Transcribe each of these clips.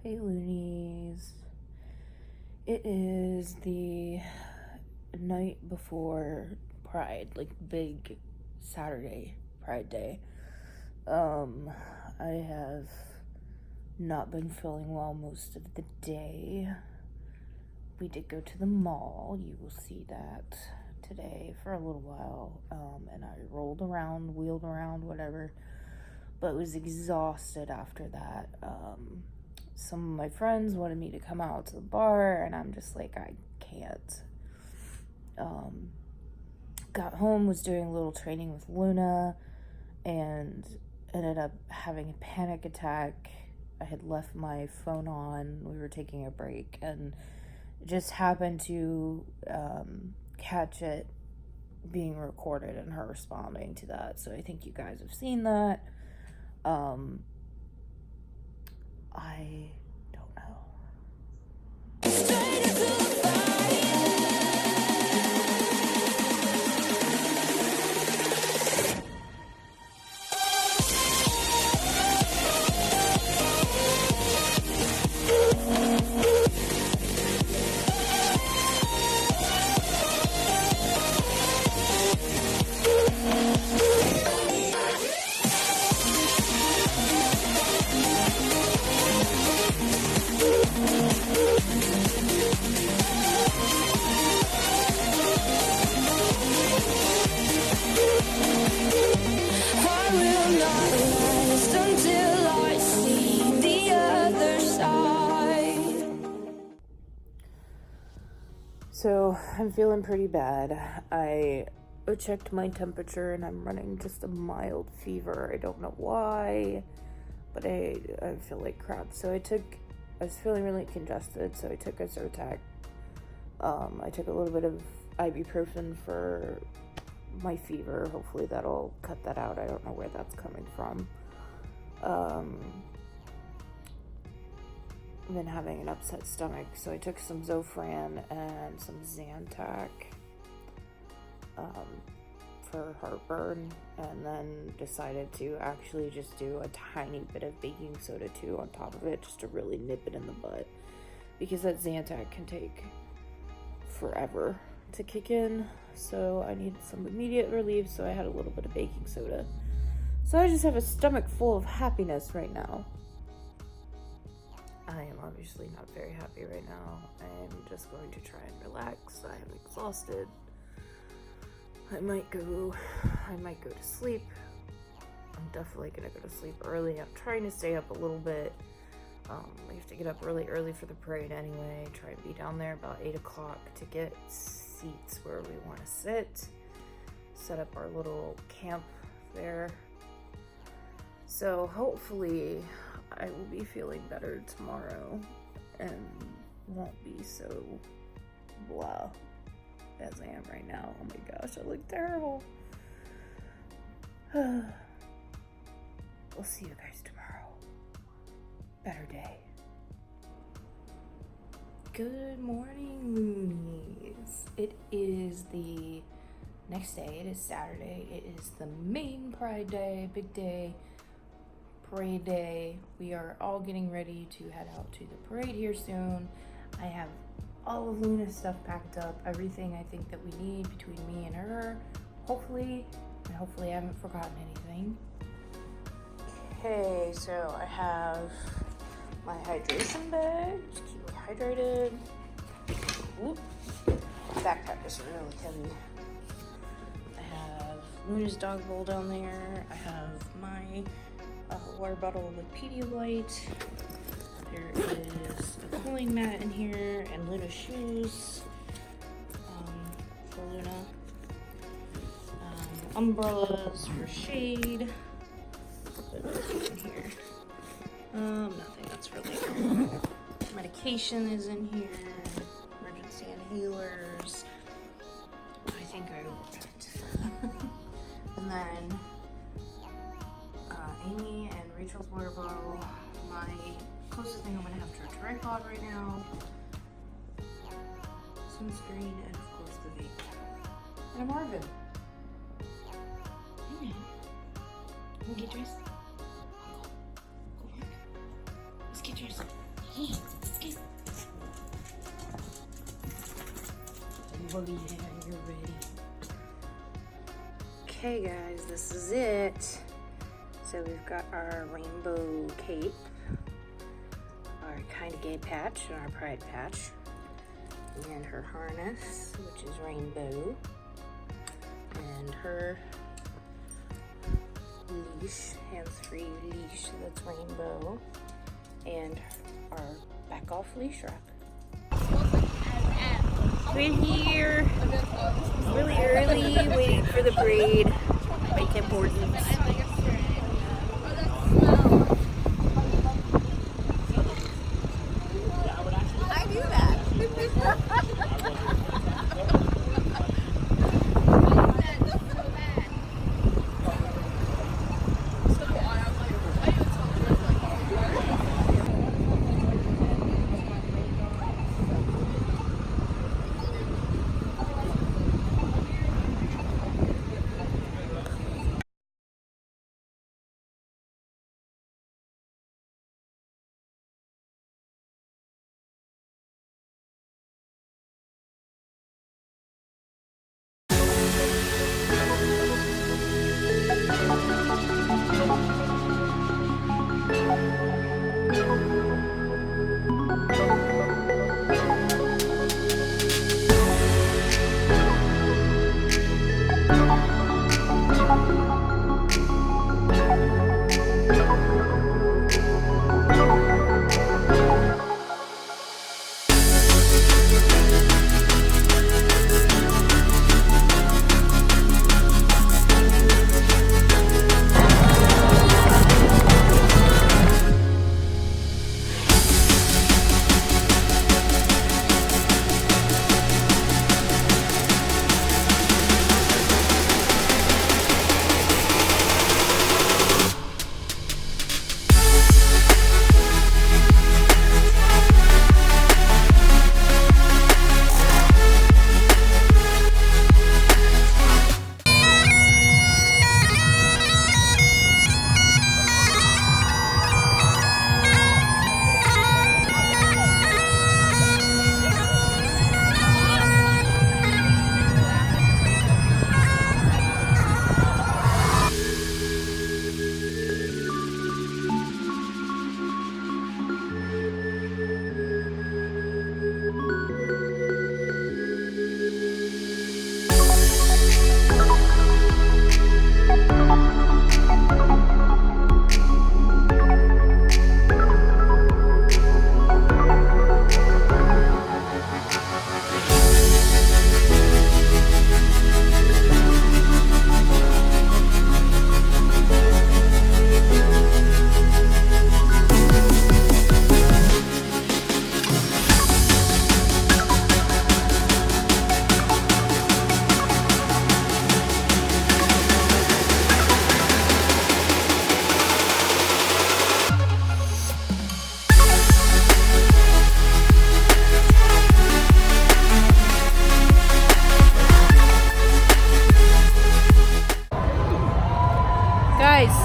Hey loonies. It is the night before Pride, like big Saturday Pride Day. I have not been feeling well most of the day. We did go to the mall. You will see that today for a little while. And I rolled around, wheeled around, whatever, but was exhausted after that. Some of my friends wanted me to come out to the bar, and I'm just like, I can't. Got home, was doing a little training with Luna, and ended up having a panic attack. I had left my phone on. We were taking a break, and just happened to catch it being recorded and her responding to that. So I think you guys have seen that. I don't know. So I'm feeling pretty bad. I checked my temperature and I'm running just a mild fever. I don't know why, but I feel like crap. So I was feeling really congested, so I took a Zyrtec. I took a little bit of ibuprofen for my fever. Hopefully that'll cut that out. I don't know where that's coming from. I've been having an upset stomach, so I took some Zofran and some Zantac for heartburn, and then decided to actually just do a tiny bit of baking soda too on top of it, just to really nip it in the butt, because that Zantac can take forever to kick in. So I needed some immediate relief, so I had a little bit of baking soda. So I just have a stomach full of happiness right now. I am obviously not very happy right now. I am just going to try and relax. I am exhausted. I might go to sleep. I'm definitely gonna go to sleep early. I'm trying to stay up a little bit. We have to get up really early for the parade anyway. Try and be down there about 8 o'clock to get seats where we want to sit. Set up our little camp there. So hopefully I will be feeling better tomorrow and won't be so blah as I am right now. Oh my gosh, I look terrible. We'll see you guys tomorrow. Better day. Good morning, loonies. It is the next day. It is Saturday. It is the main Pride Day, big day. Parade day. We are all getting ready to head out to the parade here soon. I have all of Luna's stuff packed up, everything I think that we need between me and her, hopefully, and hopefully I haven't forgotten anything. Okay, so I have my hydration bag, just keep me hydrated. Whoop. Backpack is really heavy. I have Luna's dog bowl down there. I have my water bottle with Pedialyte. There is a cooling mat in here and Luna's shoes for Luna. Umbrellas for shade. What else is in here? Nothing. That's really medication is in here. Emergency inhalers. I think I overpacked. And then Amy and Rachel's water bottle, my closest thing I'm gonna have to a tripod right now, sunscreen, and of course the vape. And a Marvin. Hey now. You wanna get dressed? Go on. Let's get dressed. You're ready. Okay guys, this is it. So we've got our rainbow cape, our Kinda Gay patch, and our pride patch, and her harness, which is rainbow, and her leash, hands-free leash that's rainbow, and our back off leash rack. We're here really early, waiting for the braid. Make importance. I knew that. Guys,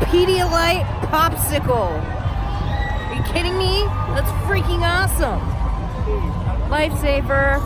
Pedialyte popsicle. Are you kidding me? That's freaking awesome. Lifesaver.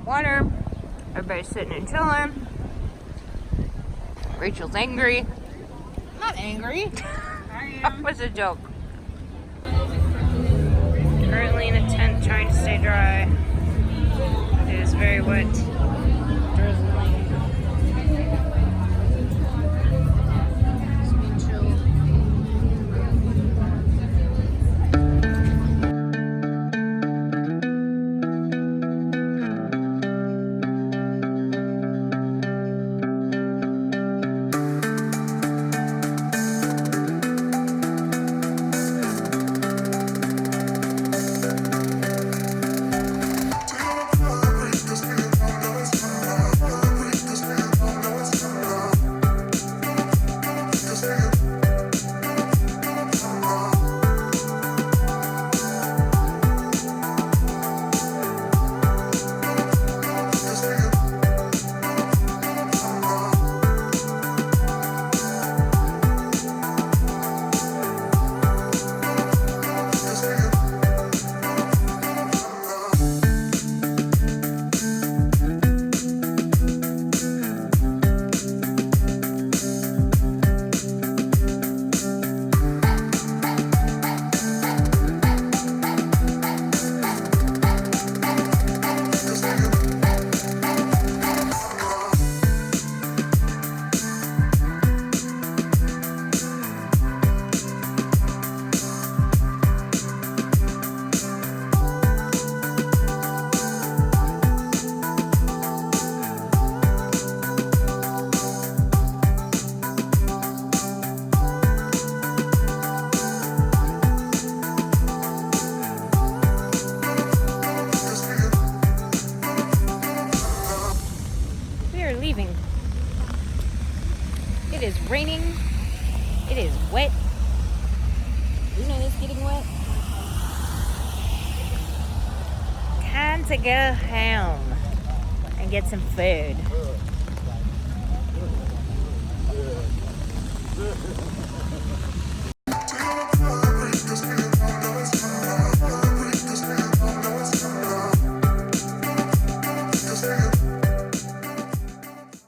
water. Everybody's sitting and chilling. Rachel's angry. Not angry. That was a joke. Currently in a tent trying to stay dry. It is very wet. Drizzling. It's been chill. Leaving. It is raining. It is wet. You know it's getting wet. Time to go home and get some food.